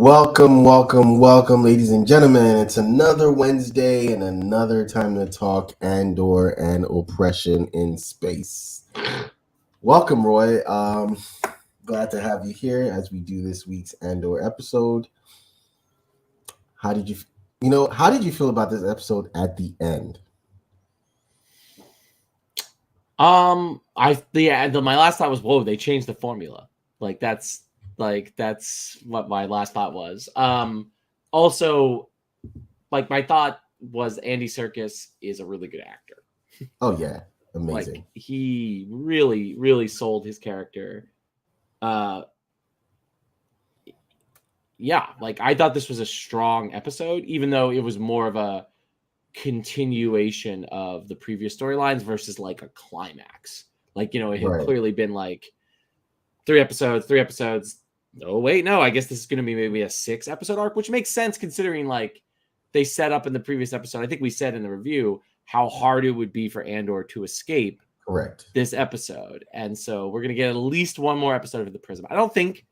Welcome, ladies and gentlemen. It's another Wednesday and another time to talk Andor and oppression in space. Welcome, Roy. Glad to have you here as we do this week's Andor episode. How did you feel about this episode at the end? My last thought was, whoa, they changed the formula. That's what my last thought was. Also, my thought was Andy Serkis is a really good actor. Oh yeah, amazing. He really, really sold his character. Yeah, I thought this was a strong episode, even though it was more of a continuation of the previous storylines versus a climax. It had clearly been three episodes. Oh wait, no, I guess this is going to be maybe a 6-episode arc, which makes sense considering they set up in the previous episode. I think we said in the review how hard it would be for Andor to escape this episode. And so we're going to get at least one more episode of the prison. I don't think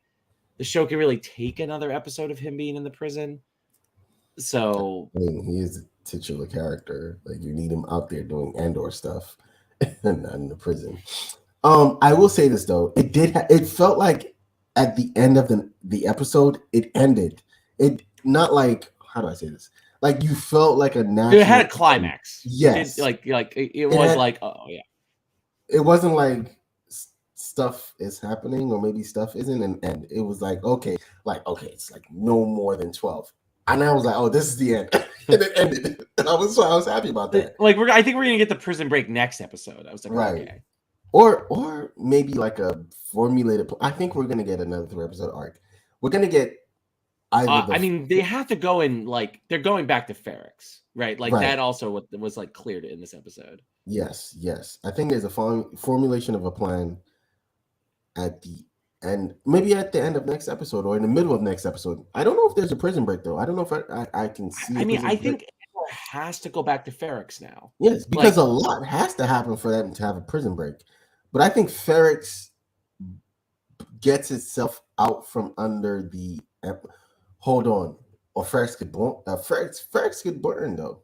the show can really take another episode of him being in the prison. So I mean, he is a titular character. You need him out there doing Andor stuff and not in the prison. I will say this though, it felt like at the end of the episode, it ended. It not how do I say this? You felt like a natural. It had a climax. Yes, it was oh yeah. It wasn't stuff is happening or maybe stuff isn't, and it was okay, it's no more than 12. And I was like, oh, this is the end. And it ended. And I was happy about that. I think we're gonna get the prison break next episode. I was like, right. Okay. Or maybe a formulated. I think we're gonna get another 3-episode arc. We're gonna get either. They have to go in they're going back to Ferrix, right? That also was cleared in this episode. Yes. I think there's a formulation of a plan at the end, maybe at the end of next episode or in the middle of next episode. I don't know if there's a prison break though. I don't know if I can see. I think it has to go back to Ferrix now. Yes, because a lot has to happen for them to have a prison break. But I think Ferrix gets itself out from under the. Hold on, or Ferrix could burn though.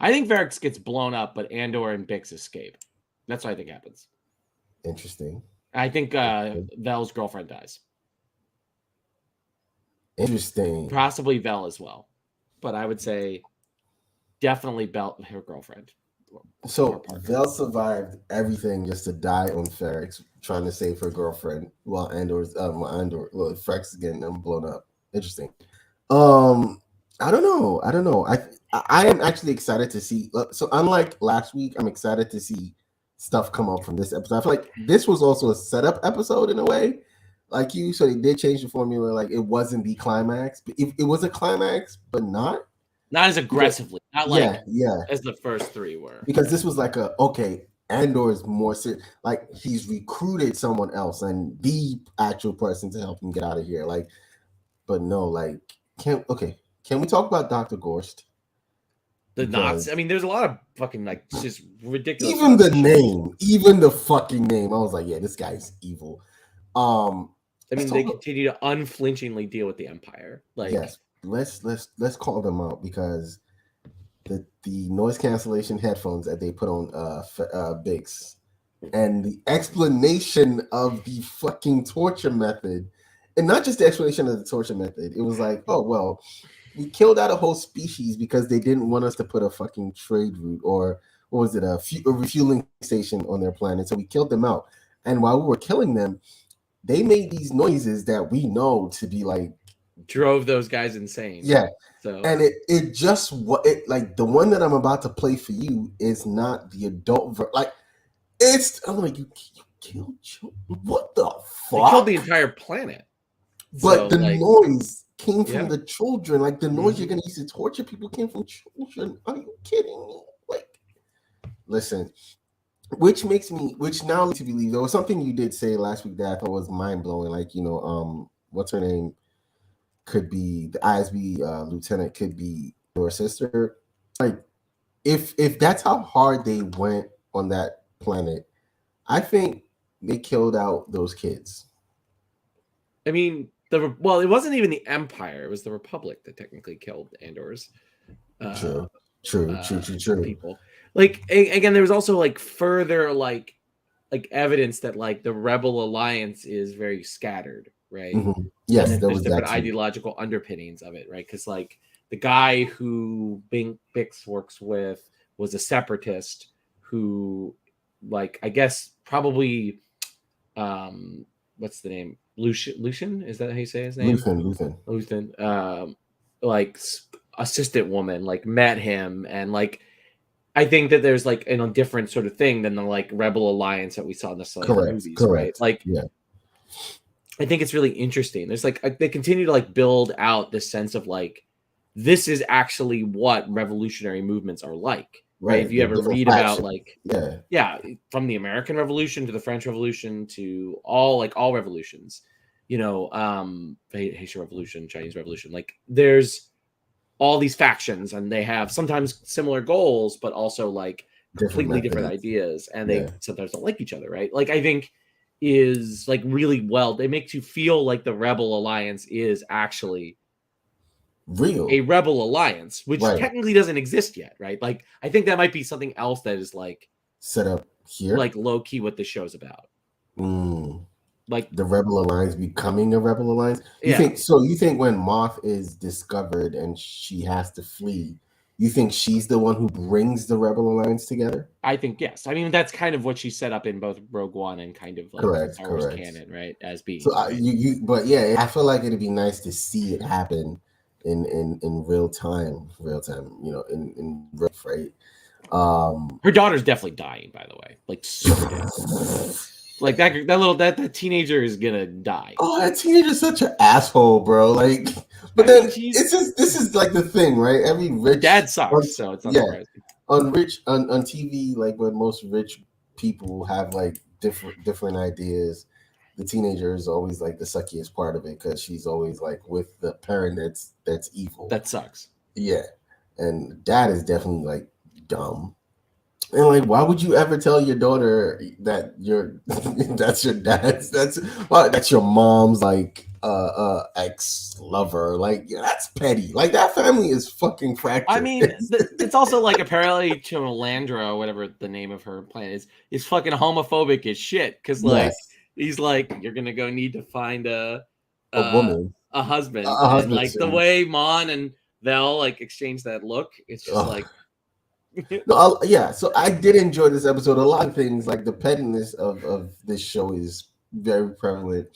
I think Ferrix gets blown up, but Andor and Bix escape. That's what I think happens. Interesting. I think Vel's girlfriend dies. Interesting. Possibly Vel as well, but I would say definitely Bell, her girlfriend. So Vel survived everything just to die on Ferrix, trying to save her girlfriend while Ferrix is getting them blown up. Interesting. I don't know. I am actually excited to see. So unlike last week, I'm excited to see stuff come up from this episode. I feel like this was also a setup episode in a way, so they did change the formula. It wasn't the climax, but it was a climax, but not as aggressively, as the first 3 were. Because this was okay, Andor is more serious. He's recruited someone else and the actual person to help him get out of here. But no, can we talk about Dr. Gorst? The Knots. There's a lot of fucking just ridiculous. Even the fucking name. I was like, yeah, this guy's evil. They continue to unflinchingly deal with the Empire. Yes, let's call them out because the noise cancellation headphones that they put on Bix and the explanation of the fucking torture method, and not just the explanation of the torture method. It was oh well. We killed out a whole species because they didn't want us to put a fucking trade route or what was it, a refueling station on their planet. So we killed them out. And while we were killing them, they made these noises that we know to be drove those guys insane. Yeah. So and it just the one that I'm about to play for you is not the adult I'm you killed children. What the fuck? They killed the entire planet. But the noise came from the children. The noise you're gonna use to torture people came from children. Are you kidding me? Listen, which now makes me believe there was something you did say last week that I thought was mind blowing. What's her name? Could be the ISB lieutenant. Could be your sister. If that's how hard they went on that planet, I think they killed out those kids. Well, it wasn't even the Empire; it was the Republic that technically killed Andor's uh, True. people. Like again, there was also like further like evidence that like the Rebel Alliance is very scattered, right? Mm-hmm. And Yes, that there there's was that different too. ideological underpinnings of it, right? Because like the guy who Bix works with was a separatist who, like, I guess probably, what's the name? Lucian? Is that how you say his name? Luthen. Luthen. Like assistant woman, like met him, and like I think that there's like a different sort of thing than the like Rebel Alliance that we saw necessarily in the movies, right? Correct. Like Yeah, I think it's really interesting. There's like they continue to like build out this sense of like this is actually what revolutionary movements are like, right? If right. you The ever different read about factions. like Yeah, yeah, from the American Revolution to the French Revolution to all revolutions, Haitian Revolution, Chinese Revolution, like there's all these factions and they have sometimes similar goals, but also like different completely different methods. ideas, and they Yeah, sometimes don't like each other, right? Like I think is like really well they make you feel like the Rebel Alliance is actually a real. rebel alliance, which Right. technically doesn't exist yet, right? Like I think that might be something else that is Set up here. like low key what this show's about. Mm. Like The Rebel Alliance becoming a Rebel Alliance. You yeah, think so? You think when Moth is discovered and she has to flee, you think she's the one who brings the Rebel Alliance together? I think yes. I mean that's kind of what she set up in both Rogue One and kind of like Correct. Star Wars Correct. canon, right? As being So right. but yeah, I feel like it'd be nice to see it happen in real time, in real right. Um, Her daughter's definitely dying, by the way. Like super dead. Like that teenager is gonna die. oh, that teenager's such an asshole, bro. Like, but I mean, then she's this is like the thing, right? Every her rich, dad sucks, so it's not yeah, surprising. on TV, like where most rich people have like different ideas. The teenager is always like the suckiest part of it because she's always like with the parent that's evil. That sucks. Yeah, and dad is definitely like dumb. And like, why would you ever tell your daughter that that's your dad's that's your mom's like ex lover? Like, yeah, that's petty. Like that family is fucking I fractured. mean, it's also like apparently Chimalandra, whatever the name of her planet is fucking homophobic as shit. Because like Yes, he's like, you're gonna go need to find a uh, woman, a husband, a and husband like the soon. way Mon and Vel like exchange that look, it's just Ugh. like No, yeah. So I did enjoy this episode. A lot of things like the pettiness of this show is very prevalent.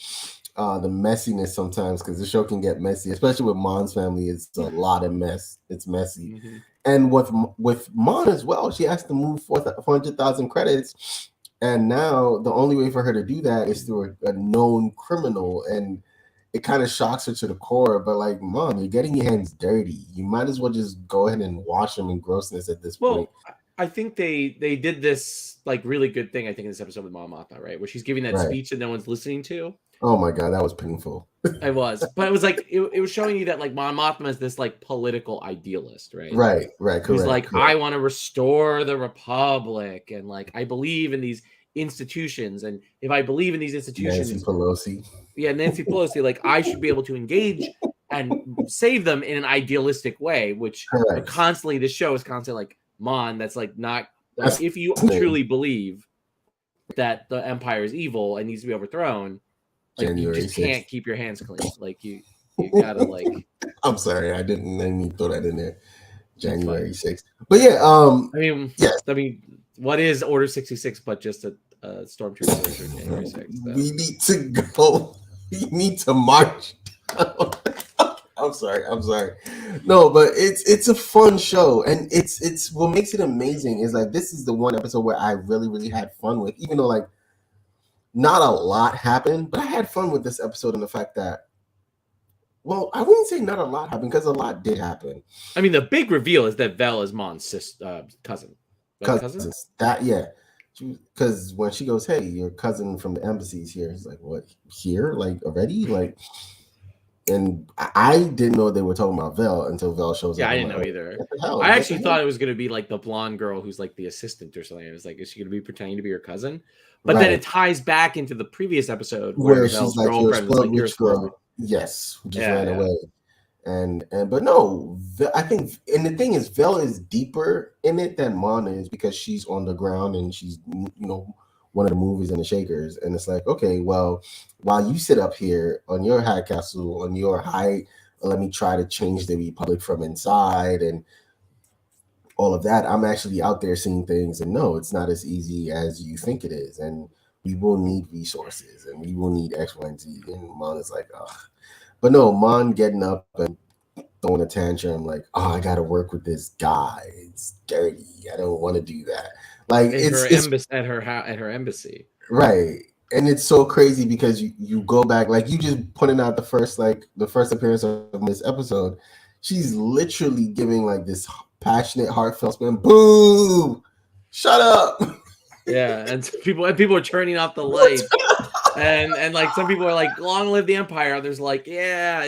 The messiness sometimes because the show can get messy, especially with Mon's family. It's a lot of mess. It's messy, and with Mon as well, she has to move 400,000 credits, and now the only way for her to do that is through a known criminal, and it kind of shocks her to the core. But like, Mom, you're getting your hands dirty. You might as well just go ahead and wash them in grossness at this point. well, I think they did this like really good thing. I think in this episode with Mom Mothma, right, where she's giving that Right. speech that no one's listening to. Oh my god, that was painful. It was, but it was like it was showing you that like Mon Mothma is this like political idealist, right? Right, Who's correct. like, I want to restore the republic, and like I believe in these institutions, and if I believe in these institutions, Nancy Pelosi. yeah, Nancy Pelosi, like I should be able to engage and save them in an idealistic way, which Correct. constantly the show is constantly like Mon, that's like not like That's if you his name. truly believe that the empire is evil and needs to be overthrown, like January you just 6th. can't keep your hands clean. Like you gotta like. I'm sorry, I didn't even throw that in there. That's January fine. 6th. But yeah, I mean, yes. I mean, what is Order 66 but just a stormtrooper version of January 6th? We need to go. We need to march. I'm sorry. No, but it's a fun show, and it's what makes it amazing is like this is the one episode where I really, really had fun with, even though like not a lot happened, but I had fun with this episode and the fact that, well, I wouldn't say not a lot happened because a lot did happen. I mean, the big reveal is that Vel is Mon's cousin. Cousins. That yeah. Because when she goes, hey, your cousin from the embassy's here. He's like, what, here? Like already? Like, and I didn't know they were talking about Vel until Vel shows up. Yeah, I didn't like, know either. What the hell? I actually thought it was going to be like the blonde girl who's like the assistant or something. I was like, is she going to be pretending to be her cousin? But then it ties back into the previous episode where she's like, you're a spoiled rich girl. Yes, who just Yeah, ran yeah. away. And but no, I think, and the thing is, Vel is deeper in it than Mon is because she's on the ground and she's, one of the movies and the shakers, and it's like, okay, well, while you sit up here on your high castle, on your high, let me try to change the Republic from inside and all of that. I'm actually out there seeing things, and no, it's not as easy as you think it is, and we will need resources, and we will need X, Y, and Z. And Mon is like, ugh. But no, Mon getting up and throwing a tantrum like, oh, I got to work with this guy. It's dirty. I don't want to do that. Like At her it's embassy, at her embassy. right. And it's so crazy because you go back, like you just pointed out the first appearance of this episode. She's literally giving like this passionate, heartfelt spin. Boo! Shut up! Yeah, and people are turning off the lights, and like some people are like, "Long live the Empire." Others like, "Yeah,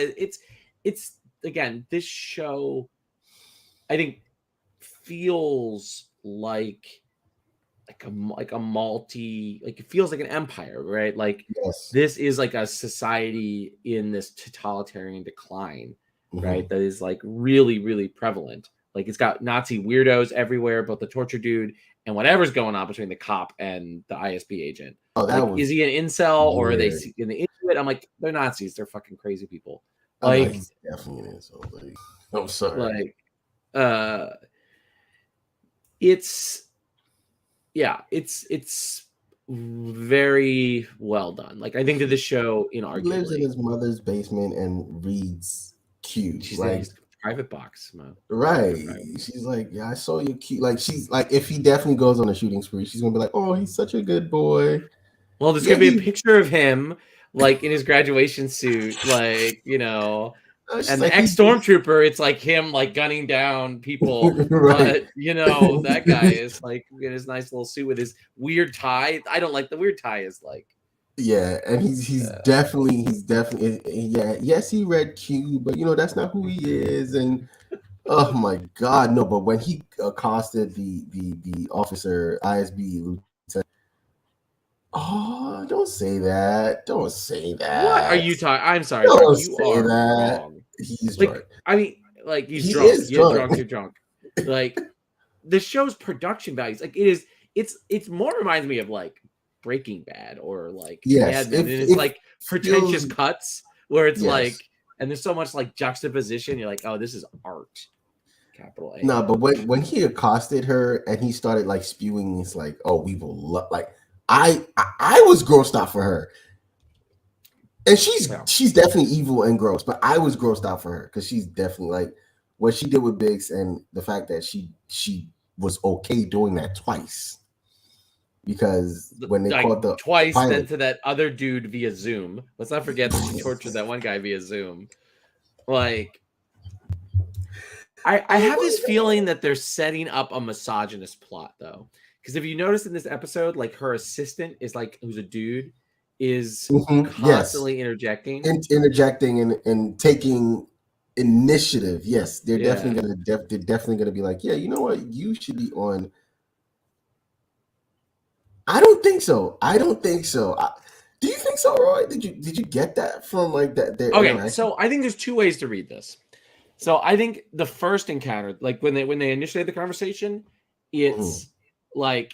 it's again this show." I think feels like a multi like it feels like an empire, right? Like Yes. this is like a society in this totalitarian decline, right? Mm-hmm. That is like really, really prevalent. Like it's got Nazi weirdos everywhere, both the torture dude and whatever's going on between the cop and the ISB agent. Oh, that Like, is was he an incel or are they weird. in the into it? I'm like, they're Nazis. They're fucking crazy people. I know Like, he's definitely an insult, but I'm sorry. like, uh, it's yeah, it's very well done. Like I think that this show, He lives in inarguably, his mother's basement and reads Q. she's in Like, his private box, man. right. Her private box. She's like, yeah, I saw you Q. Like, she's like, if he definitely goes on a shooting spree, she's gonna be like, oh, he's such a good boy. Well, there's Yeah, gonna be a he. picture of him like in his graduation suit, She's and the like, ex he. stormtrooper, it's like him like gunning down people. Right. But that guy is like in his nice little suit with his weird tie. I don't like the weird tie is like Yeah, and he's definitely yeah, yes, he read Q, but that's not who he is. And oh my god, no, but when he accosted the officer, ISB lieutenant, oh, don't say that. Don't say what are that. you talking? I'm sorry, Drunk. Don't You say are that. wrong. He's Like, drunk. I mean, like he's He drunk. is You're drunk. drunk. You're drunk. Like the show's production values, like it is. It's more reminds me of like Breaking Bad or like Yes, Mad Men, and it's if like pretentious feels cuts where it's yes. like, and there's so much like juxtaposition. You're like, oh, this is art. Capital A. No, but when he accosted her and he started like spewing, it's like, oh, we will love. Like I was grossed out for her, and she's definitely evil and gross. But I was grossed out for her because she's definitely like what she did with Biggs and the fact that she was okay doing that twice because when they Like called the twice, then pilot, to that other dude via Zoom. Let's not forget that she tortured that one guy via Zoom. Like, I have this feeling that they're setting up a misogynist plot though. Because if you notice in this episode, like her assistant is like who's a dude, is yes, constantly interjecting. interjecting and taking initiative. Yes, they're Yeah. definitely gonna be like, yeah, you know what, you should be on. I don't think so. Do you think so, Roy? Did you get that from like that their Okay, interaction? so I think there's two ways to read this. So I think the first encounter, like when they initiate the conversation, it's like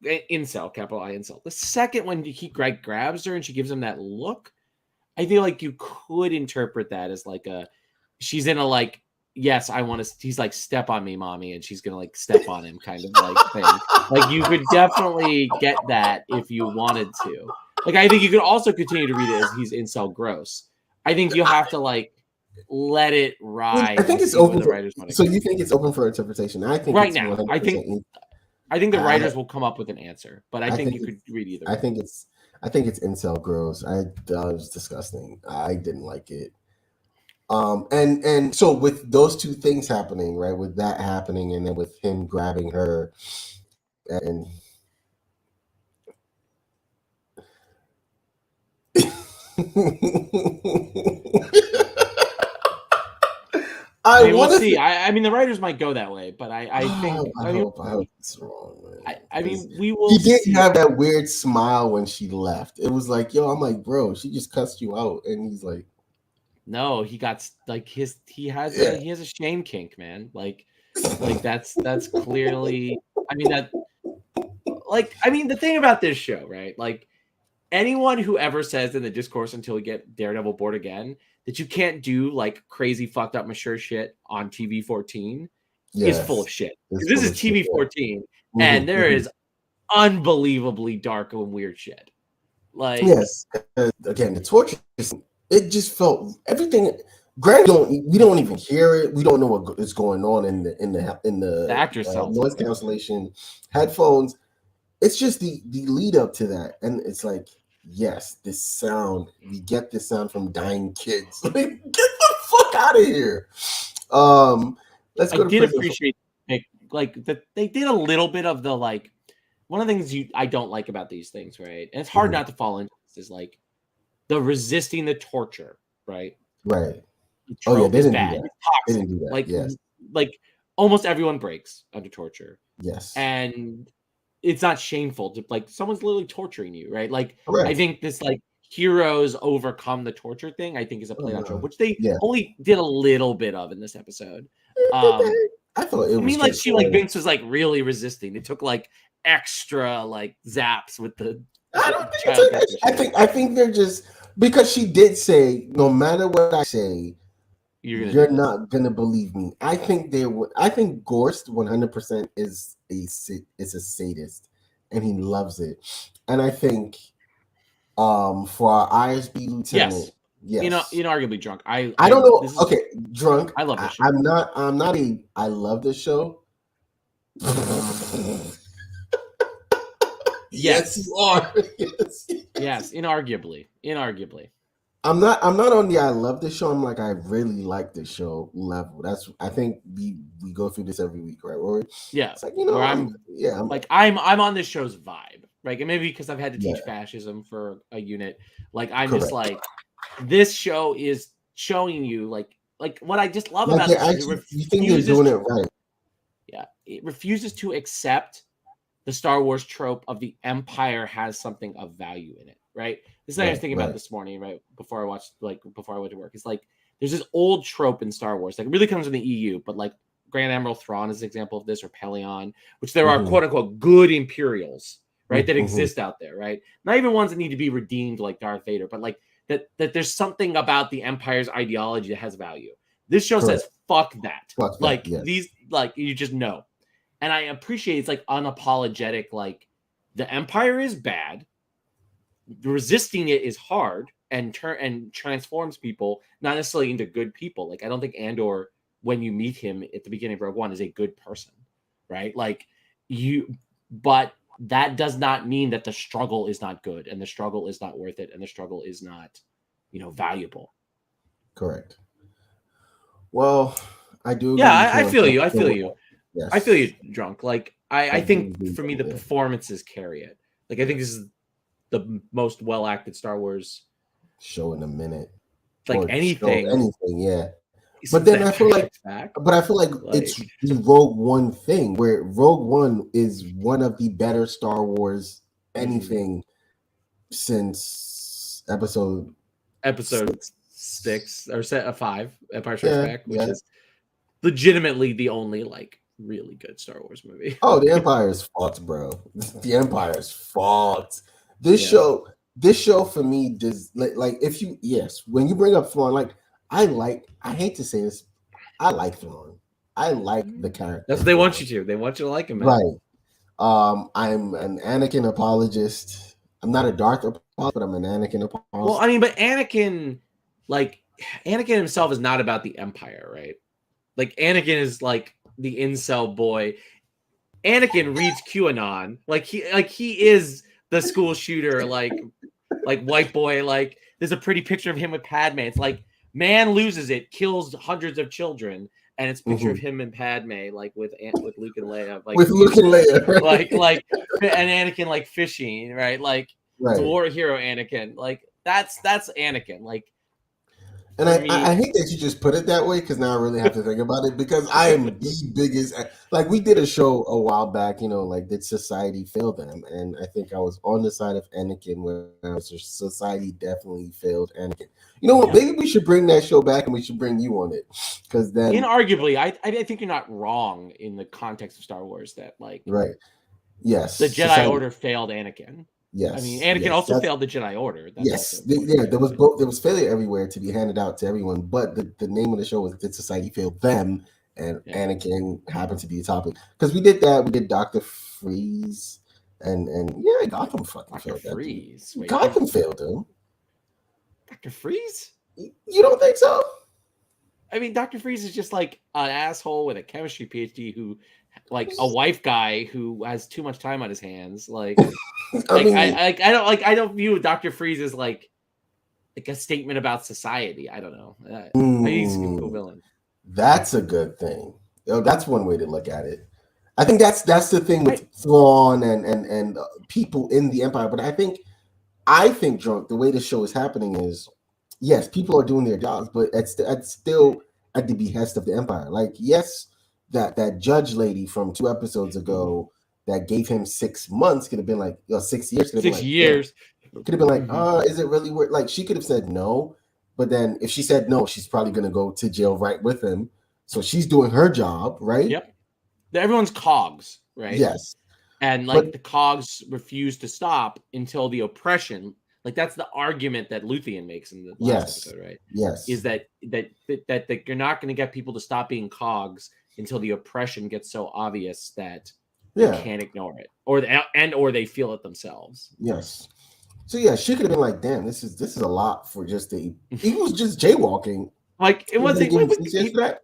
incel, capital I incel. The second one, he grabs her and she gives him that look. I feel like you could interpret that as like she's in a like, yes, I want to. He's like, step on me, mommy, and she's gonna like step on him, kind of like thing. Like you could definitely get that if you wanted to. Like I think you could also continue to read it as he's incel gross. I think you have to like let it ride. I think it's open. So you think it's open for interpretation? I think right it's now. 100%. I think the writers will come up with an answer, but I think you could read either. I think it's incel gross. I thought it was disgusting. I didn't like it. And so with those two things happening, right? With that happening, and then with him grabbing her, and I mean, we'll see. I mean, the writers might go that way, but I think I hope it's wrong. Man. I mean, we will. He didn't have that weird smile when she left. It was like, yo, I'm like, bro, she just cussed you out, and he's like, No, he got like he has Yeah. a shame kink, man. Like that's clearly. I mean that. I mean the thing about this show, right? Like anyone who ever says in the discourse until we get Daredevil bored again that you can't do like crazy fucked up mature shit on TV 14 is full Yes. of shit. It's Because this full is of shit. TV Yeah. 14 and there is unbelievably dark and weird shit. Like Yes. Again, the torture. It just felt everything. Granted, we don't even hear it. We don't know what is going on in the the actors sound noise cancellation headphones. It's just the lead up to that, and it's like, yes, this sound. We get this sound from dying kids. Like, get the fuck out of here. Let's I go to did prison. appreciate like that they did a little bit of the like one of the things I don't like about these things, right? And it's hard not to fall into this is like the resisting the torture, right? Right. The Oh yeah, trope they is didn't do bad. that. It's They toxic. didn't do that. Yes. Like almost everyone breaks under torture. Yes. And it's not shameful to like someone's literally torturing you, right? Like Correct. I think this like heroes overcome the torture thing, I think is a play on trope, which they Yeah. only did a little bit of in this episode. I thought it was. I mean, like she like Vince was like really resisting. It took like extra like zaps with the. I don't think I think they're just because she did say no matter what I say, you're not gonna believe me. I think they would. I think Gorst 100% is a sadist, and he loves it. And I think for our ISB lieutenant, yes, inarguably drunk. I don't know. Okay, drunk. I love this show. I'm not I love this show. Yes, you are. Yes, inarguably. I'm not on the I love this show. I'm like I really like this show level. That's I think we go through this every week, right, Rory? Yeah. It's like, you know, I'm on this show's vibe. Right. And maybe because I've had to teach fascism for a unit. Like I'm just like this show is showing you like what I just love about this. You think you're doing it right. Yeah. It refuses to accept the Star Wars trope of the Empire has something of value in it, right? This is what I was thinking about this morning, right? Before I went to work. It's like there's this old trope in Star Wars, like it really comes from the EU, but like Grand Admiral Thrawn is an example of this, or Pelion, which there are quote unquote good Imperials, right? That exist out there, right? Not even ones that need to be redeemed like Darth Vader, but like that there's something about the Empire's ideology that has value. This show says fuck that. These like you just know. And I appreciate it's like unapologetic, like the Empire is bad. Resisting it is hard and transforms people, not necessarily into good people. Like I don't think Andor, when you meet him at the beginning of Rogue One, is a good person, right? Like but that does not mean that the struggle is not good and the struggle is not worth it and the struggle is not, valuable. Correct. Well, I do. Yeah, I feel you. Yes. I feel you, drunk. Like I think for me the performances carry it. Like I think this is the most well acted Star Wars show in a minute. Like anything, yeah. But then I feel like it's the Rogue One thing, where Rogue One is one of the better Star Wars anything since episode 6 or set of 5, Empire Strikes Back, which is legitimately the only like really good Star Wars movie. Oh, the Empire's fault, bro. The Empire's fault. This show for me does like if you when you bring up Thrawn, like I hate to say this, I like Thrawn. I like the character. That's what they want you to. They want you to like him, man. Right. I'm an Anakin apologist. I'm not a Darth apologist, but I'm an Anakin apologist. Well, I mean, but Anakin himself is not about the Empire, right? Like Anakin is like the incel boy. Anakin reads QAnon. Like he is the school shooter, like white boy. Like there's a pretty picture of him with Padme. It's like man loses it, kills hundreds of children, and it's a picture of him and Padme, like with Luke and Leia, like with Luke and Leia, right? like and Anakin like fishing, right? Like it's war hero Anakin. Like that's Anakin. Like And For I me, hate that you just put it that way because now I really have to think about it because I am the biggest. Like we did a show a while back, like did society fail them? And I think I was on the side of Anakin where I was just, society definitely failed Anakin. You know what? yeah, Maybe we should bring that show back and we should bring you on it because then, inarguably, I think you're not wrong in the context of Star Wars that like right? Yes, the Jedi society. Order failed Anakin. I mean, Yes, Anakin yes. also That's failed the Jedi Order. That's also yes. important Yeah, there too. was both. There was failure everywhere to be handed out to everyone, but the name of the show was "Did Society Fail Them?" And Yeah, Anakin happened to be the topic because we did that. We did Doctor Freeze, and yeah, Gotham fucking Doctor failed that dude. Freeze. Wait, Gotham failed him. Doctor Freeze? You don't think so? I mean, Doctor Freeze is just like an asshole with a chemistry PhD who, like, a wife guy who has too much time on his hands. I mean, I don't view Doctor Freeze as like a statement about society. I don't know. I think he's a cool mm, villain. that's a good thing. That's one way to look at it. I think that's the thing I with Thrawn and people in the Empire. But I think, drunk, the way the show is happening is, yes, people are doing their jobs, but it's still at the behest of the Empire. Like, yes, that judge lady from 2 episodes ago that gave him 6 months could have been like, 6 years could have been six like, damn, years. could have been like, Mm-hmm. is it really worth? Like, she could have said no, but then if she said no, she's probably gonna go to jail right with him. So she's doing her job, right? Yep. Everyone's cogs, right? Yes, And but like the cogs refuse to stop until the oppression. Like that's the argument that Luthien makes in the last yes, episode, right? Is yes, that you're not going to get people to stop being cogs until the oppression gets so obvious that they yeah, can't ignore it, or they feel it themselves. yes. So yeah, she could have been like, "Damn, this is a lot for just a." He was just jaywalking. Like it You're gonna wasn't. give him 6 years for that?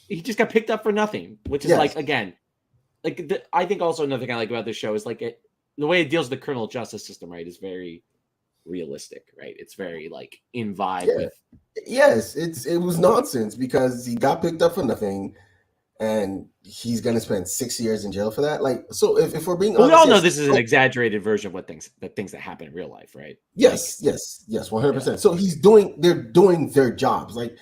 He just got picked up for nothing, which is Yes, like again, I think also another thing I like about this show is like the way it deals with the criminal justice system, right, is very realistic, right? It's very like in vibe yeah, with. yes. It was nonsense because he got picked up for nothing, and he's gonna spend 6 years in jail for that. Like, so if we're being Well, we honest, all know yes, this is an exaggerated version of what things that happen in real life, right? Like, yes, 100. yeah, percent So they're doing their jobs. Like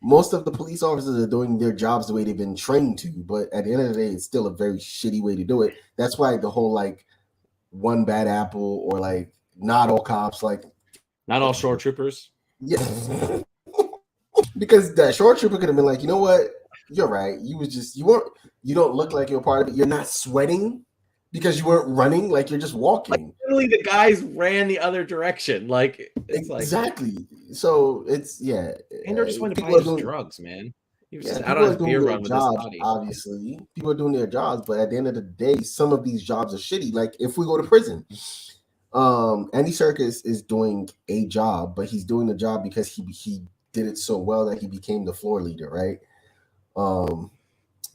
most of the police officers are doing their jobs the way they've been trained to, but at the end of the day, it's still a very shitty way to do it. That's why the whole like one bad apple or like not all cops like not all shore troopers. yeah. Because that short trooper could have been like, you know what, you're right, you don't look like you're part of it, you're not sweating because you weren't running, like you're just Like walking. literally, the guys ran the other direction. Like it's like Exactly. So it's yeah, Andor just wanted to buy people are his doing drugs, man. He was yeah, just out people on are his doing beer their run with his jobs, body. obviously people are doing their jobs, but at the end of the day some of these jobs are shitty. Like if we go to prison, Andy Serkis is doing a job, but he's doing the job because he did it so well that he became the floor leader, right? um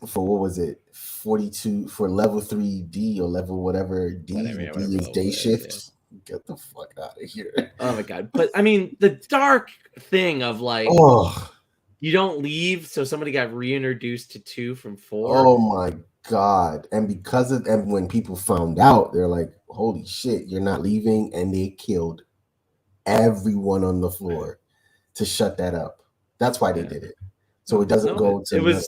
for what was it, 42 for level 3D or level whatever D, Whatever, the yeah, D whatever is level day it is. Yeah. shift. Get the fuck out of here. Oh my god! But I mean, the dark thing of like Oh, you don't leave, so somebody got reintroduced to 2 from 4. oh my god. And because of, and when people found out, they're like, holy shit, you're not leaving, and they killed everyone on the floor to shut that up. That's why they Yeah. did it, so it doesn't No, go it to was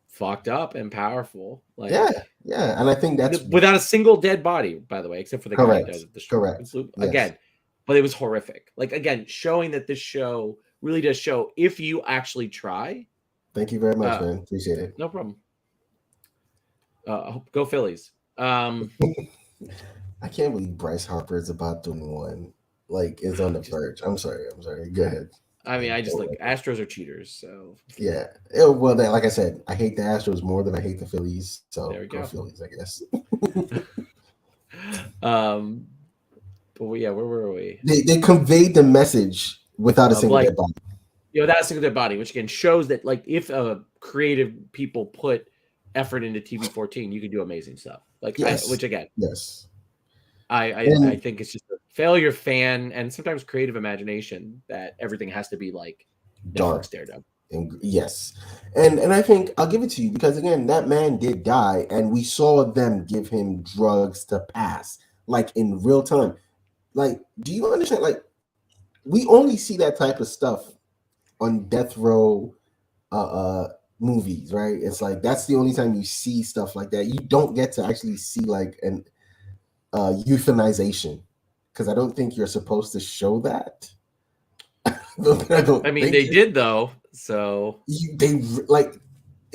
fucked up and powerful. yeah, Like yeah. And I think that's without a single dead body, by the way, except for the guy who correct, died of the stroke. correct. Yes, Again, but it was horrific. Like again, showing that this show really does show if you actually try. thank you very much, Uh, man, appreciate it. no problem. Go Phillies. I can't believe Bryce Harper is about to win. Like is on the Just, verge. I'm sorry. Go ahead. I mean, I just like Astros are cheaters. So Yeah. Well, like I said, I hate the Astros more than I hate the Phillies. So there we go go. Phillies, I guess. But yeah, where were we? They conveyed the message without a Of single like, dead body. that single dead body, which again shows that like if creative people put effort into TV14, you can do amazing stuff. Like Yes. which again, Yes. I think it's just a failure fan and sometimes creative imagination that everything has to be like Dark. Netflix Daredevil. And yes. And I think I'll give it to you because again, that man did die, and we saw them give him drugs to pass, like in real time. Like, do you understand? Like, we only see that type of stuff on death row movies, right? It's like that's the only time you see stuff like that. You don't get to actually see like an euthanization because I don't think you're supposed to show that. I I don't mean, think they did though. So they like,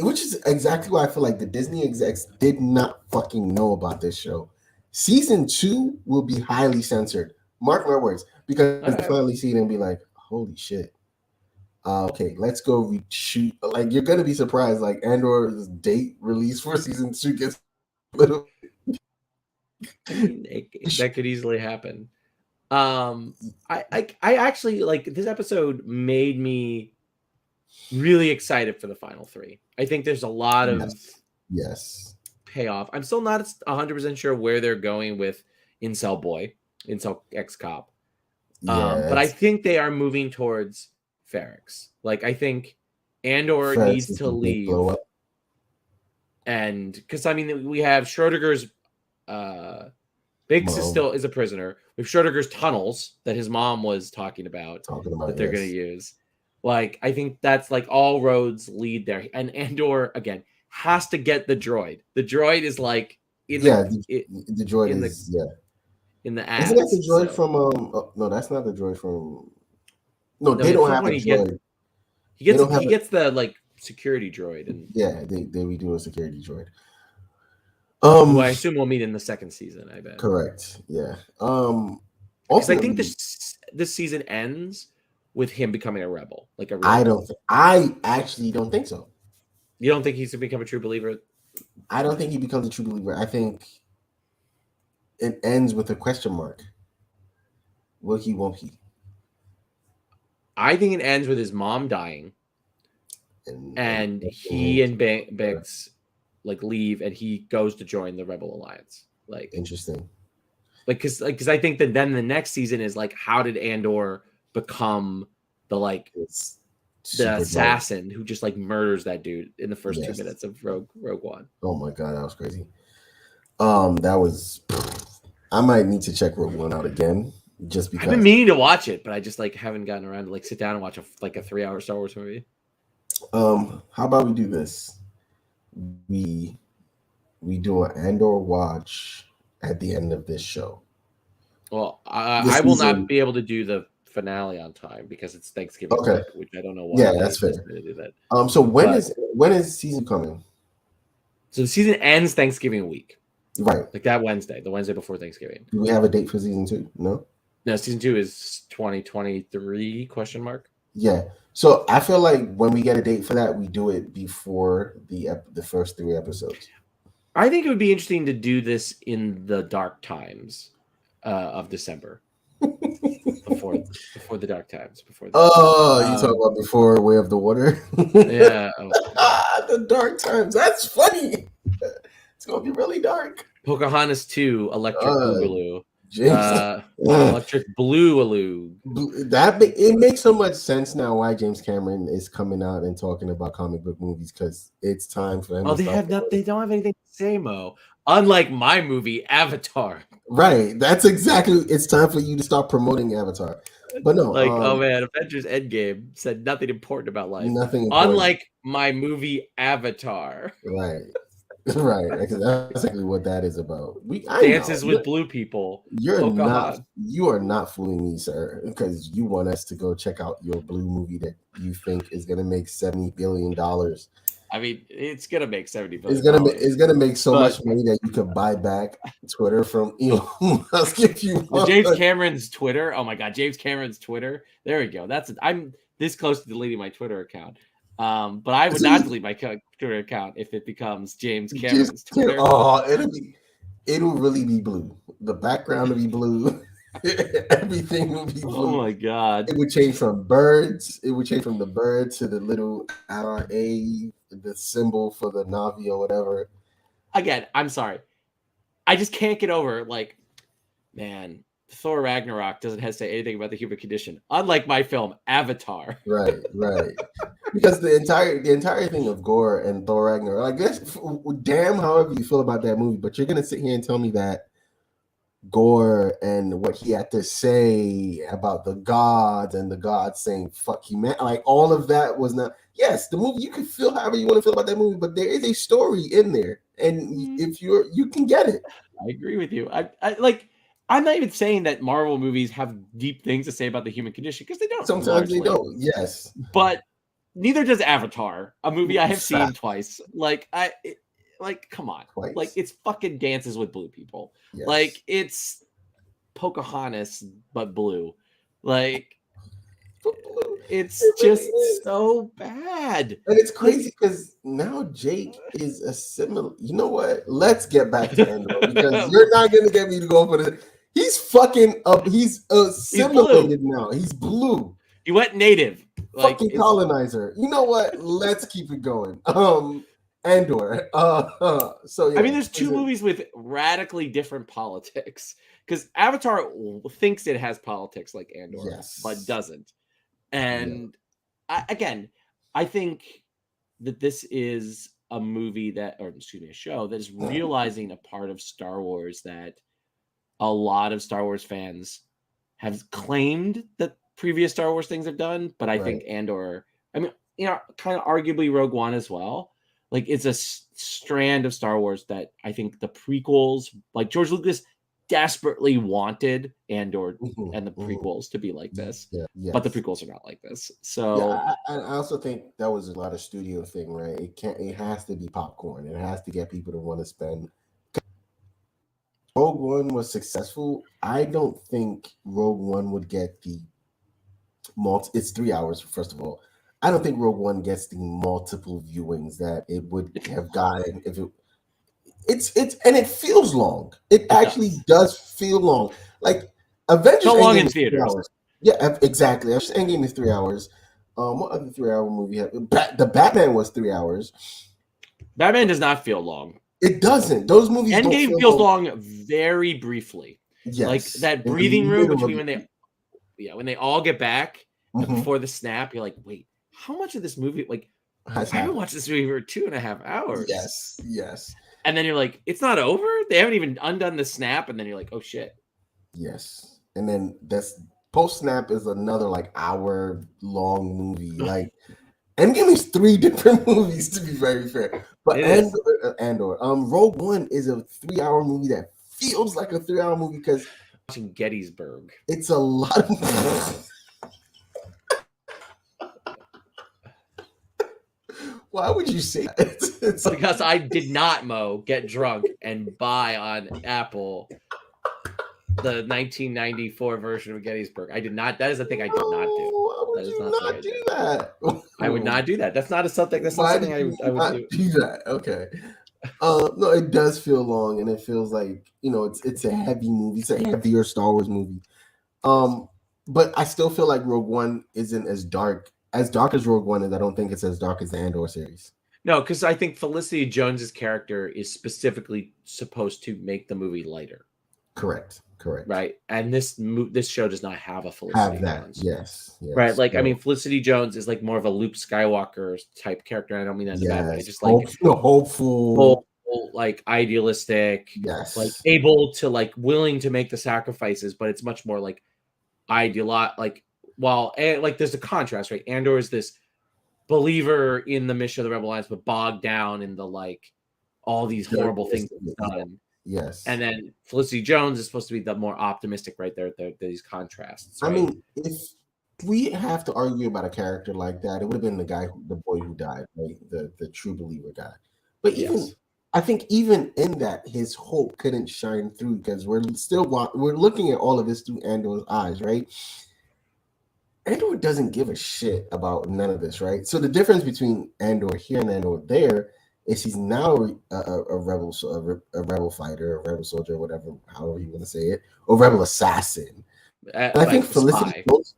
which is exactly why I feel like the Disney execs did not fucking know about this show. Season 2 will be highly censored. Mark my words, because they finally see it and be like, "Holy shit! Okay, let's go reshoot." Like you're gonna be surprised. Like Andor's date release for season 2 gets a little. I mean, that could easily happen. I actually like this episode made me really excited for the final 3. I think there's a lot of yes payoff. I'm still not 100% sure where they're going with Incel X Cop. But I think they are moving towards Ferrex. Like I think Andor Ferrex needs to leave, and because I mean we have Schrodinger's. Biggs is a prisoner. We have Schrodinger's tunnels that his mom was talking about that they're going to use. Like I think that's like all roads lead there, and Andor again has to get the droid. The droid is like the droid is in the ads. Isn't that the droid from no, that's not the droid from. No, they don't have a droid. He gets the like security droid, and they redo a security droid. Who I assume we'll meet in the second season. I bet. Correct. Yeah. Because I think this season ends with him becoming a rebel. Like I actually don't think so. You don't think he's gonna become a true believer? I don't think he becomes a true believer. I think it ends with a question mark. Will he? Won't he? I think it ends with his mom dying, and he and Biggs like leave, and he goes to join the Rebel Alliance. Like interesting. Like because I think that then the next season is like, how did Andor become the assassin who just like murders that dude in the first 2 minutes of Rogue One? Oh my god, that was crazy. That was. I might need to check Rogue One out again. Just because I've been meaning to watch it, but I just like haven't gotten around to like sit down and watch a 3-hour Star Wars movie. How about we do this? We do an Andor watch at the end of this show. Well, I will not be able to do the finale on time because it's Thanksgiving week, which I don't know why. Yeah, that's fair. To do that. So when is season coming? So the season ends Thanksgiving week. Right. Like that Wednesday, the Wednesday before Thanksgiving. Do we have a date for season 2? No, season 2 is 2023 ? Yeah. So I feel like when we get a date for that, we do it before the first 3 episodes. I think it would be interesting to do this in the dark times of December. before the dark times. You talk about before Way of the Water? Yeah. The dark times. That's funny. It's gonna be really dark. Pocahontas 2, Electric Boogaloo. Electric Blue-aloo. It makes so much sense now why James Cameron is coming out and talking about comic book movies, because it's time for him. Oh, they don't have anything to say, Mo. Unlike my movie Avatar. Right. That's exactly. It's time for you to stop promoting Avatar. But no, oh man, Avengers Endgame said nothing important about life. Nothing important. Unlike my movie Avatar. Right. Right, because that's exactly what that is about. Dances with blue people. You are not fooling me, sir, because you want us to go check out your blue movie that you think is going to make $70 billion. I mean, it's going to make $70 billion. It's gonna make so much money that you could buy back Twitter from Elon Musk if you want. James Cameron's Twitter. Oh my God, James Cameron's Twitter. There we go. I'm this close to deleting my Twitter account. But I would not delete my Twitter account if it becomes James Cameron's Twitter. Oh, it'll really be blue. The background will be blue. Everything will be blue. Oh my God! It would change from birds. It would change from the bird to the little RA, the symbol for the Navi or whatever. Again, I'm sorry. I just can't get over man. Thor Ragnarok doesn't have to say anything about the human condition, unlike my film Avatar. Right. Because the entire thing of Gore and Thor Ragnarok, I guess, damn, however you feel about that movie, but you're gonna sit here and tell me that Gore and what he had to say about the gods and the gods saying "fuck humanity," like all of that was not. Yes, the movie, you can feel however you want to feel about that movie, but there is a story in there, and if you can get it. I agree with you. I like. I'm not even saying that Marvel movies have deep things to say about the human condition because they don't Sometimes they largely. don't. Yes, But neither does Avatar, a movie I have seen Fact. twice. Like, come on, Twice. like it's fucking Dances with Blue People. Yes. Like it's Pocahontas but blue. Like it's just so bad. And it's crazy because now Jake is a similar. You know what? Let's get back to Andor because you're not gonna get me to go for this. He's fucking up. He's assimilated now. He's blue. He went native. Like Fucking colonizer. You know what? Let's keep it going. Andor. So yeah. I mean, there's two movies with radically different politics because Avatar thinks it has politics like Andor, Yes. but doesn't. And I think that this is a movie that, or excuse me, a show that is realizing a part of Star Wars that a lot of Star Wars fans have claimed that previous Star Wars things have done, but I think Andor, I mean, you know, kind of arguably Rogue One as well. Like it's a strand of Star Wars that I think the prequels, like George Lucas desperately wanted Andor and the prequels to be like this, but the prequels are not like this. So I also think that was a lot of studio thing, right? It has to be popcorn. It has to get people to want to spend. Rogue One was successful. I don't think Rogue One would get the it's 3 hours, first of all. I don't think Rogue One gets the multiple viewings that it would have gotten if it's and it feels long. It actually does feel long. Like Avengers so long Endgame in is 3 theaters. hours. Yeah, exactly. Endgame is 3 hours. What other 3 hour movie had the Batman was 3 hours. Batman does not feel long. It doesn't. Those movies Endgame don't feels long very briefly. Yes. Like that breathing room between when they all get back and before the snap, you're like, wait, how much of this movie? Like, I haven't watched this movie for 2.5 hours. Yes. And then you're like, it's not over. They haven't even undone the snap, and then you're like, oh shit. Yes, and then this post snap is another like hour long movie. Like, Endgame is 3 different movies to be very fair. But Andor, Rogue One is a 3 hour movie that feels like a 3 hour movie because watching Gettysburg. It's a lot of. Why would you say that? It's because I did not, get drunk and buy on Apple the 1994 version of Gettysburg. I did not. That is the thing I did not do. Why would you not do that? I would not do that. That's not something. That's not something I would do that. Okay. No, it does feel long, and it feels like it's a heavy movie. It's a heavier Star Wars movie. But I still feel like Rogue One isn't as dark as Rogue One is. I don't think it's as dark as the Andor series. No, because I think Felicity Jones's character is specifically supposed to make the movie lighter. Correct. Right, and this show does not have a Felicity Jones. Yes. Right, like I mean, Felicity Jones is like more of a Luke Skywalker type character. I don't mean that in the bad way. Just like hopeful, like idealistic. Yes, like able to willing to make the sacrifices, but it's much more like like there's a contrast, right? Andor is this believer in the mission of the Rebel Alliance, but bogged down in the all these horrible things done. Yes. And then Felicity Jones is supposed to be the more optimistic, right? There these contrasts. Right? I mean, if we have to argue about a character like that, it would have been the boy who died, right? The true believer guy. But I think even in that, his hope couldn't shine through because we're looking at all of this through Andor's eyes, right? Andor doesn't give a shit about none of this, right? So the difference between Andor here and Andor there is he's now a rebel fighter, a rebel soldier, whatever, however you want to say it, or rebel assassin. I think Felicity Jones,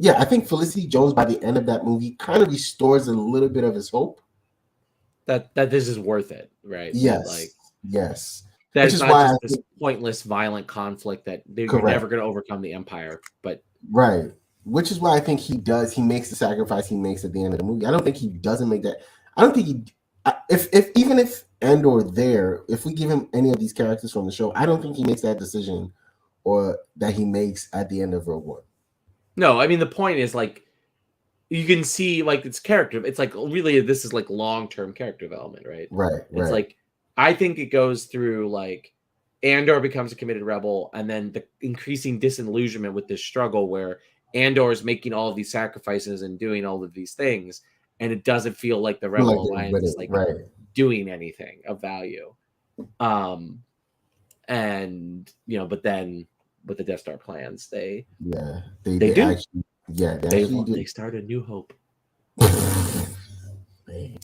I think Felicity Jones by the end of that movie kind of restores a little bit of his hope that this is worth it, right? Yes, yes. That is not just this pointless, violent conflict that you're never going to overcome the Empire, but right. Which is why I think he makes the sacrifice he makes at the end of the movie. I don't think he doesn't make that. I don't think even if Andor there, if we give him any of these characters from the show, I don't think he makes that decision or that he makes at the end of Rogue One. No, I mean the point is like you can see like its character. It's like really this is like long-term character development, right? Right, It's right. like I think it goes through like Andor becomes a committed rebel, and then the increasing disillusionment with this struggle where Andor is making all of these sacrifices and doing all of these things, and it doesn't feel like the I feel like Rebel they're Alliance with is it, like right? doing anything of value. And but then with the Death Star plans, they Yeah, they they do. actually, yeah, they They actually they do. start a new hope. Man,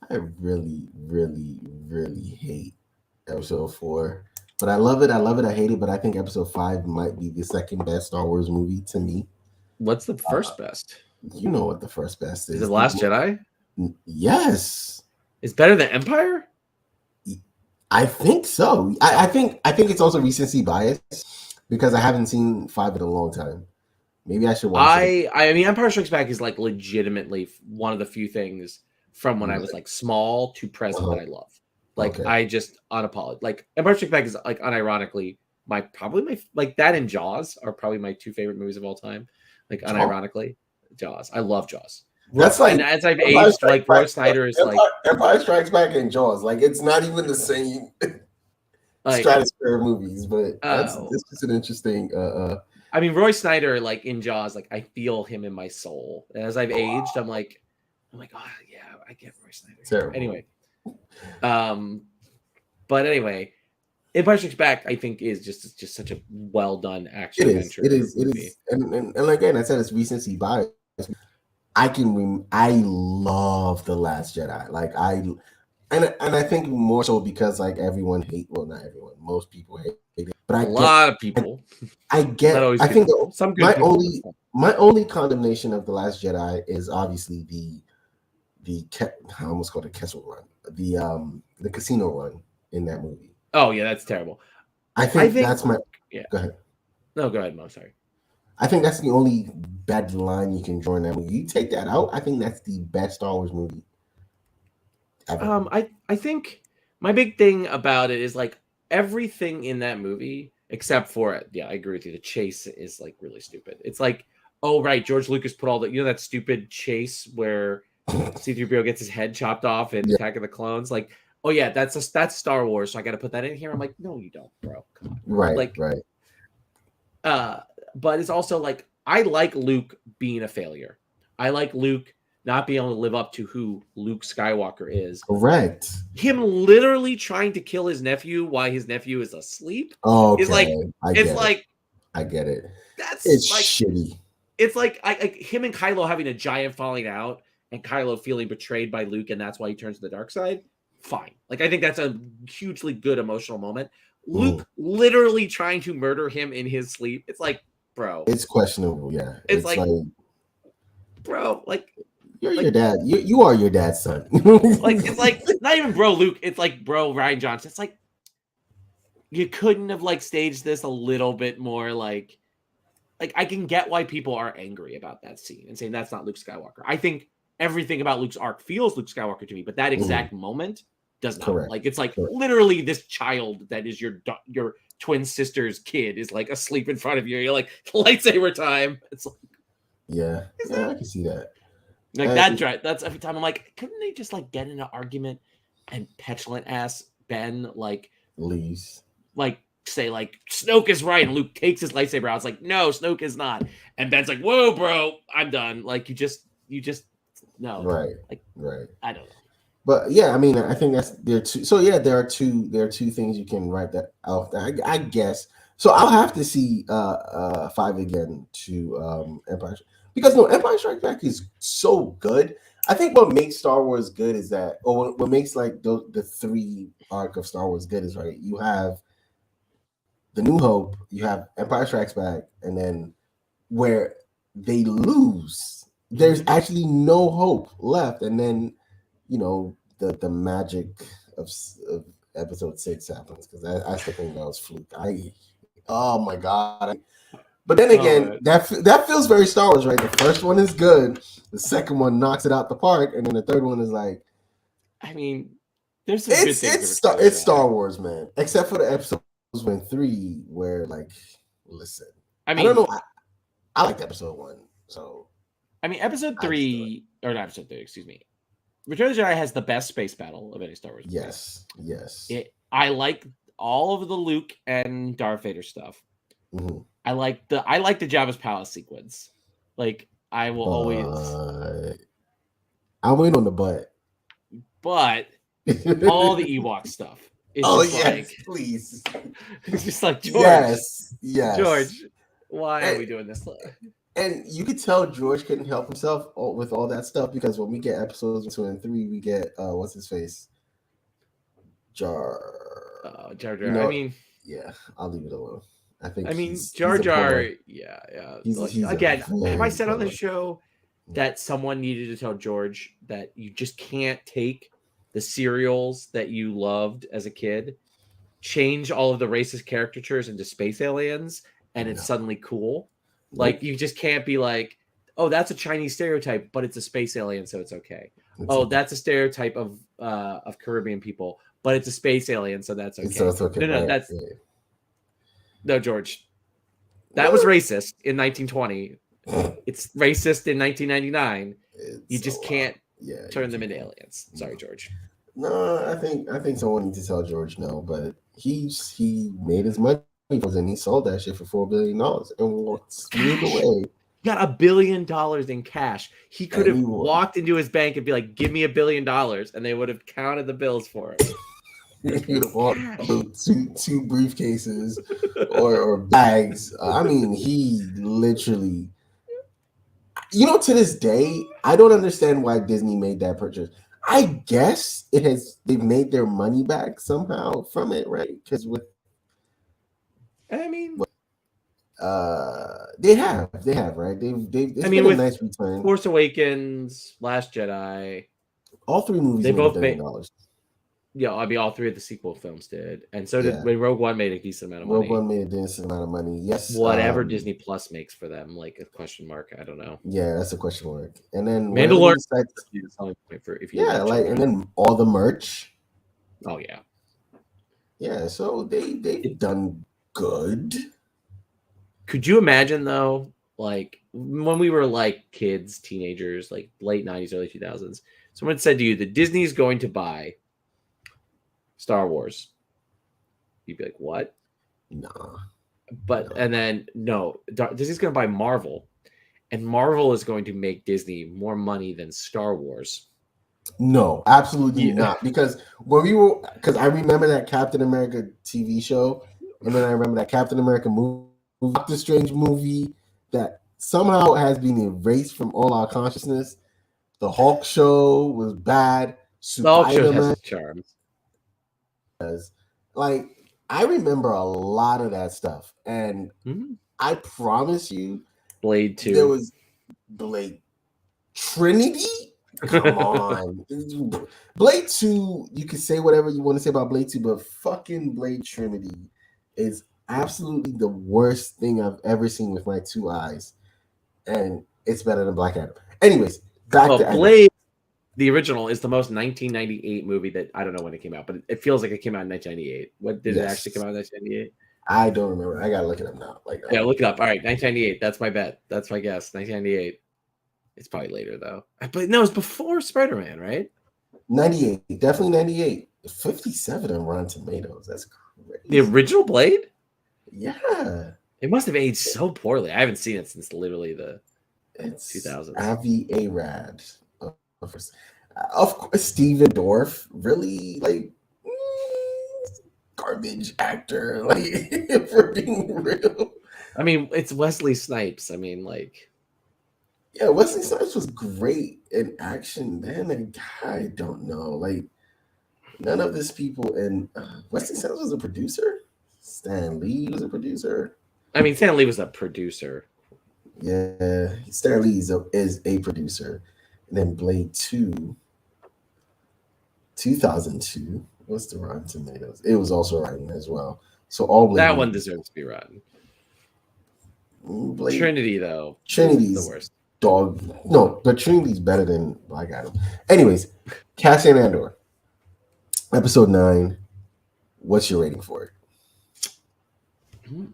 I really, really, really hate episode 4, but I love it. I love it. I hate it, but I think episode 5 might be the second best Star Wars movie to me. What's the first best? You know what the first best Is it is? The Last Jedi? Yes, It's better than Empire? I think so. I think it's also recency bias because I haven't seen 5 in a long time. Maybe I should watch it. I mean, Empire Strikes Back is like legitimately one of the few things from when I was like small to present that I love. Like Okay. I just unapologetic. Like Empire Strikes Back is like unironically my like that and Jaws are probably my two favorite movies of all time. Like unironically, Jaws. I love Jaws. That's like And as I've Empire aged, Strikes like Roy Back. Snyder is like Empire Strikes Back and Jaws. Like it's not even the same stratosphere of movies, but that's just an interesting. I mean, Roy Snyder, like in Jaws, like I feel him in my soul. And as I've aged, I'm like, oh yeah, I get Roy Snyder. Terrible. Anyway, but anyway, Empire Strikes Back, I think, is just such a well done action adventure. It is, and again, I said it's recency bias. I love The Last Jedi. Like and I think more so because like everyone not everyone, most people hate it. But a lot of people. I think some good my only condemnation of The Last Jedi is obviously I almost called it Kessel Run, the casino run in that movie. Oh yeah, that's terrible. I think that's my Go ahead. No, go ahead, Mo. Sorry. I think that's the only bad line you can draw in that movie. You take that out, I think that's the best Star Wars movie ever. I think my big thing about it is like everything in that movie except for it. Yeah, I agree with you. The chase is like really stupid. It's like, oh right, George Lucas put all the that stupid chase where C-3PO gets his head chopped off in Attack of the Clones. Like, oh yeah, that's Star Wars, so I got to put that in here. I'm like, no, you don't, bro. Come on. Right, like, right. But it's also like I like Luke being a failure. I like Luke not being able to live up to who Luke Skywalker is. Correct. Him literally trying to kill his nephew while his nephew is asleep. Oh, okay. Is like I get it. It's like, shitty. It's like him and Kylo having a giant falling out, and Kylo feeling betrayed by Luke, and that's why he turns to the dark side. Fine. Like I think that's a hugely good emotional moment. Luke literally trying to murder him in his sleep. It's like, bro. It's questionable, yeah. It's like bro, like you're your dad. You are your dad's son. like it's like not even bro Luke. It's like bro Rian Johnson. It's like you couldn't have like staged this a little bit more like I can get why people are angry about that scene and saying that's not Luke Skywalker. I think everything about Luke's arc feels Luke Skywalker to me, but that exact moment does not. Correct. Like it's like literally this child that is your twin sister's kid is like asleep in front of you. You're like lightsaber time. It's like yeah, I can see that. Like that's every time I'm like, couldn't they just like get in an argument and petulant ass Ben like leaves, like say like Snoke is right and Luke takes his lightsaber out. It's like no, Snoke is not, and Ben's like, whoa, bro, I'm done. Like you just no, right, like right. I don't know, but yeah, I mean, I think that's there two. So yeah, there are two things you can write that out. I guess so. I'll have to see 5 again to Empire. Because no, Empire Strikes Back is so good. I think what makes Star Wars good is that, or what makes like the 3 arc of Star Wars good is right. You have The New Hope, you have Empire Strikes Back, and then where they lose, there's actually no hope left, and then the magic of Episode 6 happens because I still think that was fluke. Oh my god. But then again, that feels very Star Wars, right? The first one is good, the second one knocks it out the park, and then the third one is like, I mean, There's some good things. It's Star Wars, man. Except for the episodes 1 and 3, where like, listen, I I don't mean, know. I liked episode 1, so episode 3 or not episode 3, excuse me. Return of the Jedi has the best space battle of any Star Wars movie. Yes. I like all of the Luke and Darth Vader stuff. Mm-hmm. I like the Jabba's palace sequence. Like I will always. I'll wait on the butt. But all the Ewok stuff is please. It's just like George. Yes. George, why are we doing this? And you could tell George couldn't help himself with all that stuff, because when we get episodes 2 and 3, we get what's his face, Jar Jar. You know, I mean, yeah, I'll leave it alone. I think. Jar Jar. Yeah. He's again, have I said on the show that someone needed to tell George that you just can't take the serials that you loved as a kid, change all of the racist caricatures into space aliens, and it's suddenly cool. Like, you just can't be like, oh, that's a Chinese stereotype, but it's a space alien, so it's okay. That's a stereotype of Caribbean people, but it's a space alien, so that's okay. So it's okay. No, no, George. That was racist in 1920. It's racist in 1999. You just can't turn them into aliens. Sorry, George. No, I think someone needs to tell George no, but he made his money and he sold that shit for $4 billion and walked away. He got $1 billion in cash. He could have walked into his bank and be like, "Give me $1 billion," and they would have counted the bills for him. He would have walked two briefcases or bags. I mean, he literally. To this day, I don't understand why Disney made that purchase. I guess they've made their money back somehow from it, right? Because they have, right? They've been a nice return. Force Awakens, Last Jedi, all 3 movies. They both made $1 billion. Yeah, all 3 of the sequel films did, and so did when Rogue One made a decent amount of money. Rogue One made a decent amount of money. Yes, whatever Disney Plus makes for them, like a question mark. I don't know. Yeah, that's a question mark. And then Mandalorian. And then all the merch. Oh yeah. Yeah, so they've done good. Could you imagine though, like when we were like kids, teenagers, like late 90s, early 2000s, someone said to you that Disney's going to buy Star Wars. You'd be like, what? Nah. And then no, Disney's going to buy Marvel, and Marvel is going to make Disney more money than Star Wars. No, absolutely not. Because I remember that Captain America TV show, and then I remember that Captain America movie, Doctor Strange movie, that somehow has been erased from all our consciousness. The Hulk show was bad. The Hulk show has its charms. Like, I remember a lot of that stuff, and I promise you, Blade 2. There was Blade Trinity. Come on, Blade 2. You can say whatever you want to say about Blade 2, but fucking Blade Trinity is absolutely the worst thing I've ever seen with my 2 eyes, and it's better than Black Adam. Anyways, back to Blade. The original is the most 1998 movie that I don't know when it came out, but it feels like it came out in 1998. What did it actually come out in 1998? I don't remember. I gotta look it up now. Yeah, look it up. All right, 1998. That's my bet. That's my guess. 1998. It's probably later though. But no, it's before Spider-Man, right? 98, definitely 98. 57 on Rotten Tomatoes. That's crazy. The original Blade? Yeah. It must have aged so poorly. I haven't seen it since literally the 2000s. Avi Arad. Of course, Steven Dorff, really garbage actor, like for being real. I mean, it's Wesley Snipes. I mean, yeah, Wesley Snipes was great in action. Then I don't know, none of these people. And Wesley Snipes was a producer. Stan Lee was a producer. I mean, Stan Lee was a producer. Yeah, Stan Lee is a producer. And then Blade 2, 2002. What's the Rotten Tomatoes? It was also rotten as well. So all Blade that one deserves to be rotten. Blade, Trinity though, Trinity's the worst. Dog. No, but Trinity's better than Black Adam. Anyways, Cassian Andor. Episode 9. What's your rating for it? Hmm.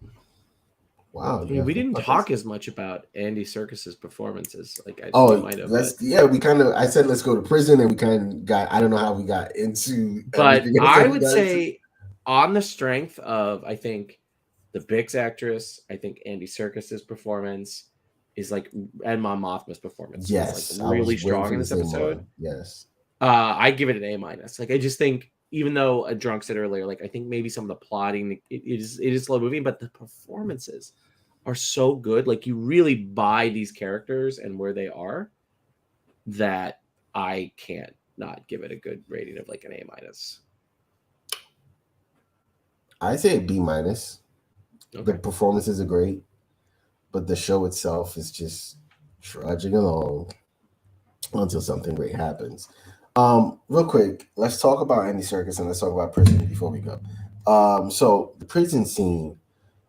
Wow, I you mean, have we no didn't preference? talk as much about Andy Serkis's performances. Like we Oh, might have, let's yeah. We kind of I said let's go to prison, and we kind of got. I don't know how we got into but everything else I that we would got into. say on the strength of I think the Bix actress, I think Andy Serkis's performance is like, and Mon Mothma's performance is like Yes, I was really waiting strong for in you to this say episode. more. Yes, I give it an A-. Like I just think, even though a drunk said earlier, like I think maybe some of the plotting it is slow moving, but the performances are so good. Like you really buy these characters and where they are, that I can't not give it a good rating of like an A-. I say B minus. The Okay. performances are great, but the show itself is just trudging along until something great happens. Real quick, let's talk about Andy Serkis and let's talk about prison before we go. So the prison scene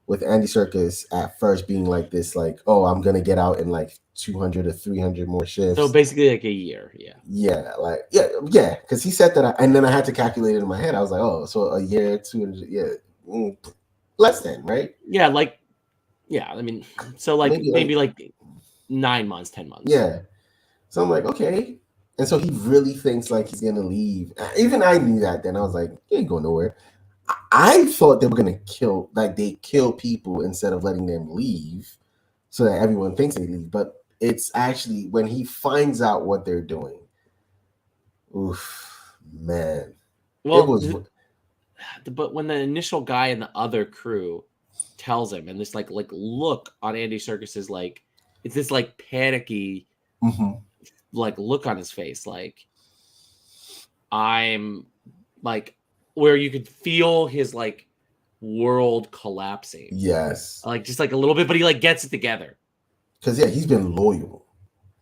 with Andy Serkis at first being like this, like, oh, I'm gonna get out in like 200 or 300 more So shifts. basically like a year. Yeah. Yeah, like yeah, because he said that, and then I had to calculate it in my head. I was like, oh, so a year, 200, yeah, less than right, Yeah. Like, yeah. I mean, so like maybe maybe like like 9 months, 10 months. yeah. So I'm like, okay. And so he really thinks like he's gonna leave. Even I knew that then. I was like, he ain't going nowhere. I thought they were gonna kill, like they kill people instead of letting them leave, so that everyone thinks they leave. But it's actually when he finds out what they're doing. Oof, man, it Well, was. but when the initial guy in the other crew tells him, and this like look on Andy Serkis's, like it's this like panicky Mhm. like look on his face, like I'm like, where you could feel his like world collapsing, Yes, like just like a little bit, but he like gets it together. because yeah, he's been loyal.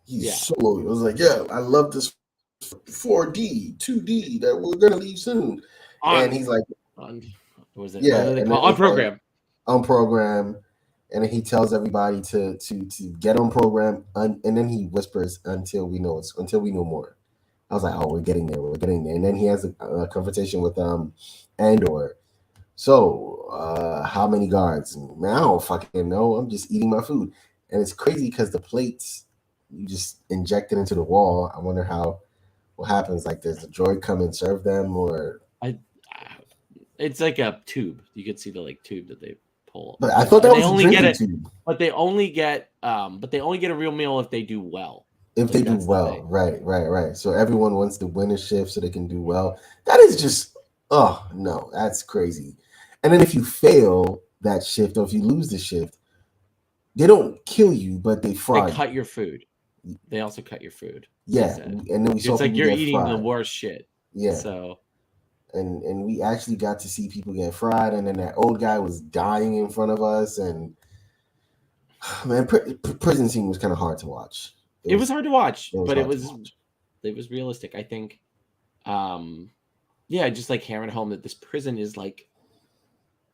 He's Yeah. so loyal. It was like, yeah, I love this 4D, 2D that we're gonna leave soon, and On he's like, on was it, what yeah, do they and then call, on program? on program, and then he tells everybody to get on program, and then he whispers until we know more. I was like, oh, we're getting there, and then he has a conversation with Andor. So, how many guards? Man, I don't fucking know. I'm just eating my food, and it's crazy because the plates you just inject it into the wall. I wonder how what happens. Like, does the droid come and serve them, or? I, it's like a tube. You could see the like tube that they pull, But I thought and that they was a only get drinking it, tube. but they only get a real meal if they do well. If they Like do that's the well, thing. right. So everyone wants to win a shift so they can do well. That is just, oh no, that's crazy. And then if you fail that shift or if you lose the shift, they don't kill you, but they They fry cut your food. They also cut your food. you. They Yeah, said and then we saw it's like people you're get eating the fried. worst shit. Yeah, So and we actually got to see people get fried, and then that old guy was dying in front of us, and man, prison scene was kind of hard to watch. it was hard to watch, It was but hard to watch. it was realistic. I think, um, yeah, just like hammering home that this prison is like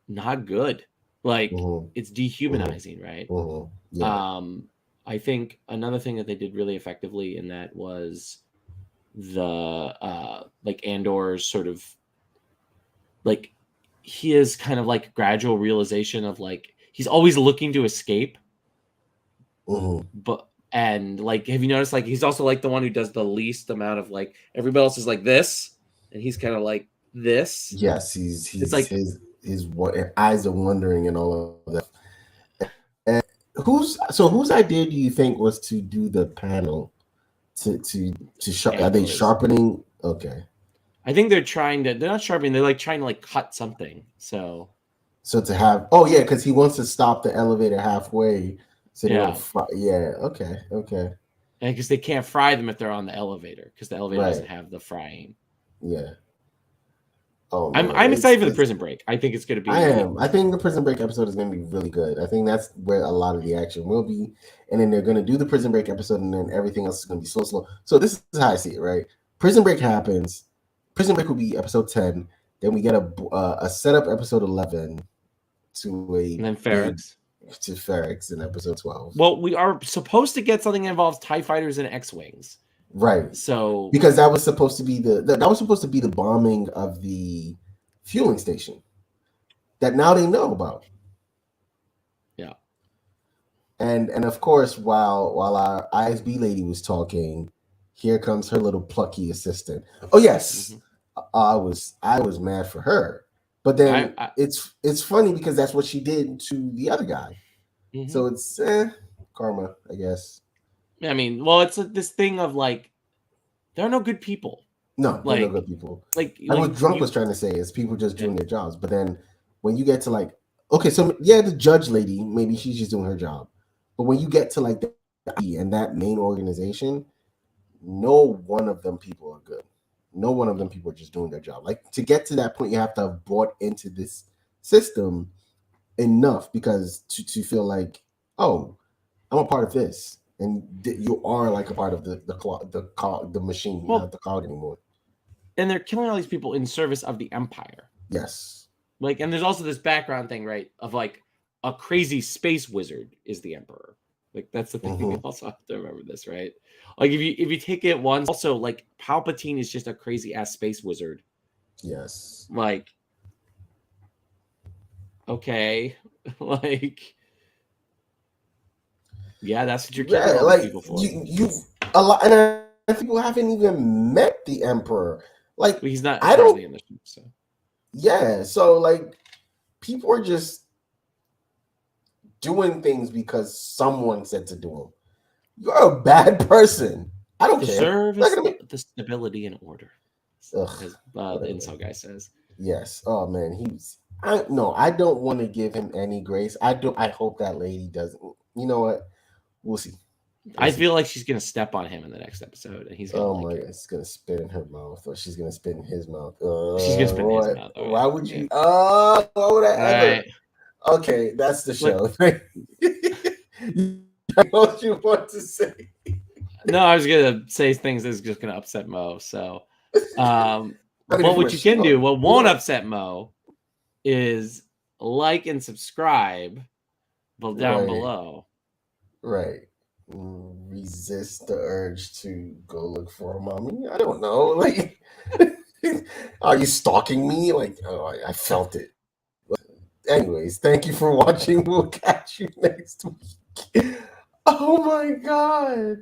not good. Like Mm-hmm, it's mm-hmm, dehumanizing, right? mm-hmm. Yeah. Um, I think another thing that they did really effectively in that was the like Andor's sort of like his kind of like gradual realization of like he's always looking to escape, Mm-hmm. but and like have you noticed like he's also like the one who does the least amount of like everybody else is like this and he's kind of like this. Yes, It's he's like his eyes are wondering and all of that. And whose idea do you think was to do the panel to are they Andor's. sharpening? Okay, I think they're not sharpening, they're like trying to like cut something. So so to have yeah, because he wants to stop the elevator halfway, so they want yeah. to yeah, okay, And because they can't fry them if they're on the elevator, because the elevator right, doesn't have the frying. yeah. Oh man, I'm excited for the it's prison break. I think it's going to I be. am. I think the Prison Break episode is going to be really good. I think that's where a lot of the action will be. And then they're going to do the Prison Break episode, and then everything else is going to be so slow. So this is how I see it, right? Prison Break happens. Prison Break will be episode 10. Then we get a setup episode 11 to a And then big Ferrex. to Ferrex in episode 12. Well, we are supposed to get something that involves TIE fighters and X-Wings. Right. So Because that was supposed to be the bombing of the fueling station that now they know about. yeah. And of course, while our ISB lady was talking, here comes her little plucky assistant. Oh yes, Mhm. I was mad for her, but I, then I it's funny because that's what she did to the other guy. mhm. So it's karma, I guess. I mean, well, it's this thing of like there are no good people. No, they're no Like good people. Like like what Drunk was you trying to say is people just yeah. doing their jobs. But then when you get to like, okay, so yeah, the judge lady, maybe she's just doing her job. But when you get to like the and that main organization, no one of them people are good. No one of them people are just doing their job. Like to get to that point, you have to have bought into this system enough because to feel like, oh, I'm a part of this, and you are like a part of the machine. You're not Well, the cog anymore. and they're killing all these people in service of the empire. Yes. Like, and there's also this background thing, right? Of like a crazy space wizard is the emperor. Like that's the thing. We Mm-hmm. also have to remember this, right? Like if you take it once, also like Palpatine is just a crazy ass space wizard. Yes. Like, okay, like yeah, that's what you're killing Yeah, all these like people for. you a lot, and I think people haven't even met the emperor. Like But he's not I don't. apparently in the show, so Yeah, so like people are just doing things because someone said to do them. You're a bad person. I don't to care. serve Not as gonna make. the stability and order, Ugh, as the whatever. incel guy says. Yes. Oh man, he's. I no. I don't want to give him any grace. I do. I hope that lady doesn't. You know what? We'll see. We'll I see. feel like she's gonna step on him in the next episode, and he's gonna Oh like my! her. It's gonna spit in her mouth, or she's gonna spit in his mouth. She's gonna spit in his What? mouth. All right. Why would Yeah. you? Why would I All ever? right. Okay, that's the Like show. What you want to say? no, I was gonna say things that's just gonna upset Mo. So, I mean, but if we're what you can do, what we won't are. upset Mo, is like and subscribe down Right, below. right. Resist the urge to go look for a mommy. I don't know. Like, are you stalking me? Like, oh, I felt it. Anyways, thank you for watching. We'll catch you next week. Oh my god.